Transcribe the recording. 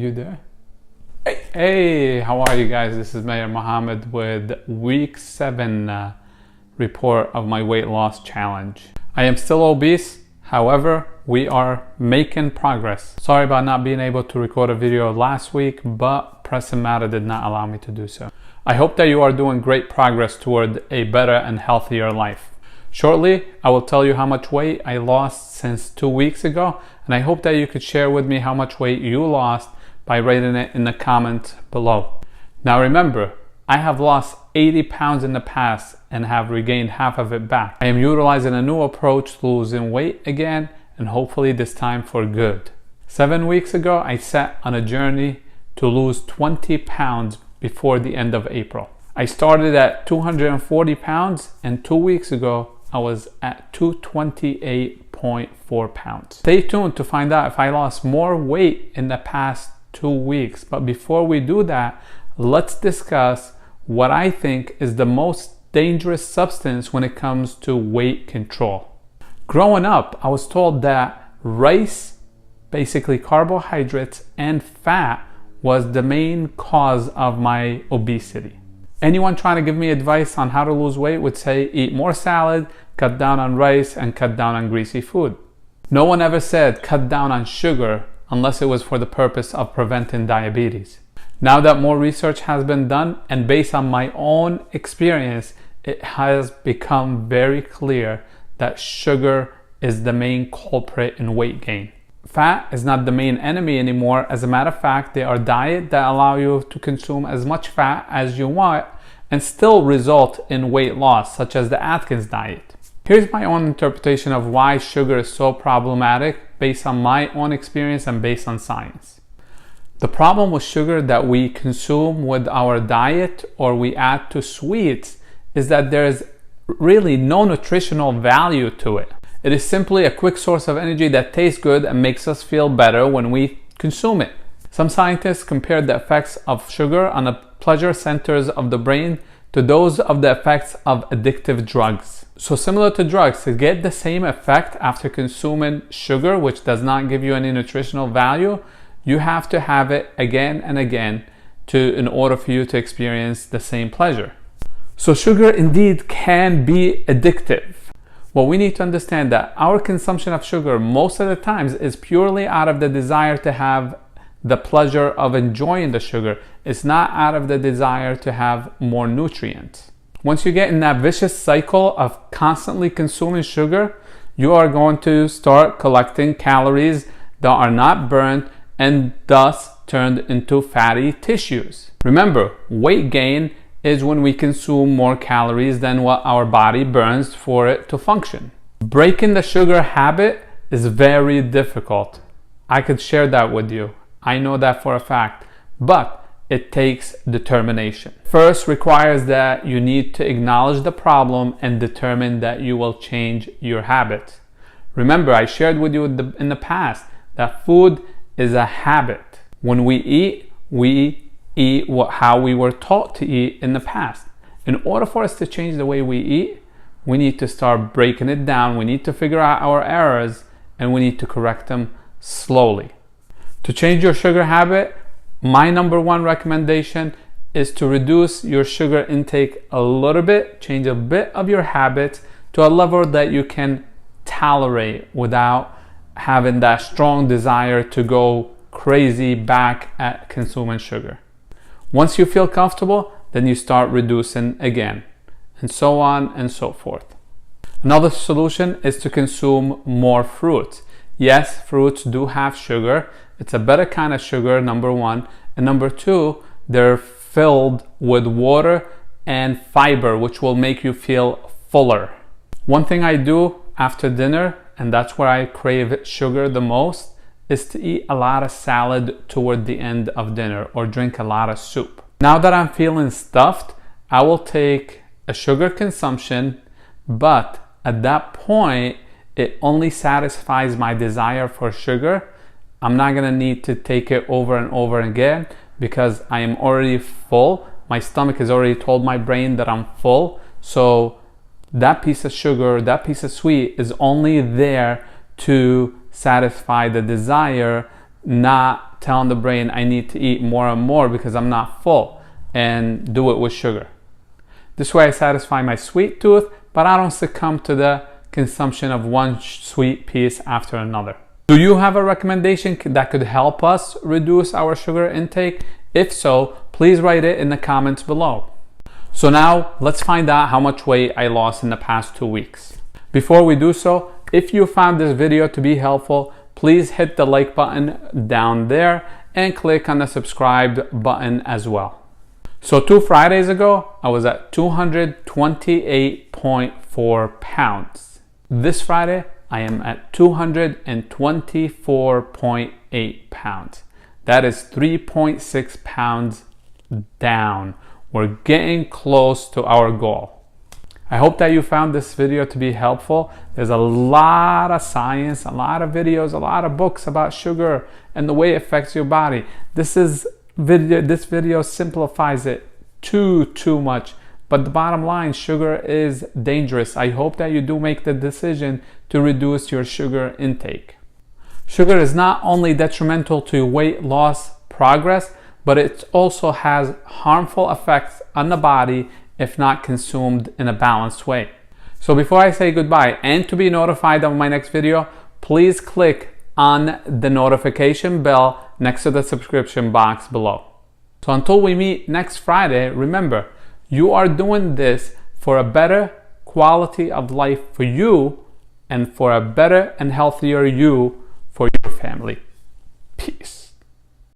You there? Hey, how are you guys? This is Mayor Mohammed with week 7 report of my weight loss challenge. I am still obese, however, we are making progress. Sorry about not being able to record a video last week, but pressing matter did not allow me to do so. I hope that you are doing great progress toward a better and healthier life. Shortly, I will tell you how much weight I lost since 2 weeks ago, and I hope that you could share with me how much weight you lost by writing it in the comment below. Now remember, I have lost 80 pounds in the past and have regained half of it back. I am utilizing a new approach to losing weight again, and hopefully this time for good. 7 weeks ago, I set on a journey to lose 20 pounds before the end of April. I started at 240 pounds, and 2 weeks ago, I was at 228.4 pounds. Stay tuned to find out if I lost more weight in the past 2 weeks. But before we do that, let's discuss what I think is the most dangerous substance when it comes to weight control. Growing up, I was told that rice, basically carbohydrates, and fat was the main cause of my obesity. Anyone trying to give me advice on how to lose weight would say eat more salad, cut down on rice, and cut down on greasy food. No one ever said cut down on sugar unless it was for the purpose of preventing diabetes. Now that more research has been done, and based on my own experience, it has become very clear that sugar is the main culprit in weight gain. Fat is not the main enemy anymore. As a matter of fact, there are diets that allow you to consume as much fat as you want and still result in weight loss, such as the Atkins diet. Here's my own interpretation of why sugar is so problematic based on my own experience and based on science. The problem with sugar that we consume with our diet or we add to sweets is that there is really no nutritional value to it. It is simply a quick source of energy that tastes good and makes us feel better when we consume it. Some scientists compared the effects of sugar on the pleasure centers of the brain to those of the effects of addictive drugs. So similar to drugs, to get the same effect after consuming sugar, which does not give you any nutritional value, you have to have it again and again in order for you to experience the same pleasure. So sugar indeed can be addictive. Well, we need to understand that our consumption of sugar most of the times is purely out of the desire to have the pleasure of enjoying the sugar. It's not out of the desire to have more nutrients. Once you get in that vicious cycle of constantly consuming sugar, you are going to start collecting calories that are not burned and thus turned into fatty tissues. Remember, weight gain is when we consume more calories than what our body burns for it to function. Breaking the sugar habit is very difficult. I could share that with you. I know that for a fact, but it takes determination. First requires that you need to acknowledge the problem and determine that you will change your habits. Remember, I shared with you in the past that food is a habit. When we eat how we were taught to eat in the past. In order for us to change the way we eat, we need to start breaking it down. We need to figure out our errors and we need to correct them slowly. To change your sugar habit, my number one recommendation is to reduce your sugar intake a little bit, change a bit of your habits to a level that you can tolerate without having that strong desire to go crazy back at consuming sugar. Once you feel comfortable, then you start reducing again, and so on and so forth. Another solution is to consume more fruits. Yes, fruits do have sugar. It's a better kind of sugar, number one. And number two, they're filled with water and fiber, which will make you feel fuller. One thing I do after dinner, and that's where I crave sugar the most, is to eat a lot of salad toward the end of dinner or drink a lot of soup. Now that I'm feeling stuffed, I will take a sugar consumption, but at that point, it only satisfies my desire for sugar. I'm not gonna need to take it over and over again because I am already full. My stomach has already told my brain that I'm full. So that piece of sugar, that piece of sweet is only there to satisfy the desire, not telling the brain I need to eat more and more because I'm not full, and do it with sugar. This way I satisfy my sweet tooth, but I don't succumb to the consumption of one sweet piece after another. Do you have a recommendation that could help us reduce our sugar intake? If so, please write it in the comments below. So now let's find out how much weight I lost in the past 2 weeks. Before we do so, if you found this video to be helpful, please hit the like button down there and click on the subscribe button as well. So 2 Fridays ago, I was at 228.4 pounds. This Friday, I am at 224.8 pounds. That is 3.6 pounds down. We're getting close to our goal. I hope that you found this video to be helpful. There's a lot of science, a lot of videos, a lot of books about sugar and the way it affects your body. This video simplifies it too much. But the bottom line, sugar is dangerous. I hope that you do make the decision to reduce your sugar intake. Sugar is not only detrimental to weight loss progress, but it also has harmful effects on the body if not consumed in a balanced way. So before I say goodbye, and to be notified of my next video, please click on the notification bell next to the subscription box below. So until we meet next Friday, remember, you are doing this for a better quality of life for you and for a better and healthier you for your family. Peace.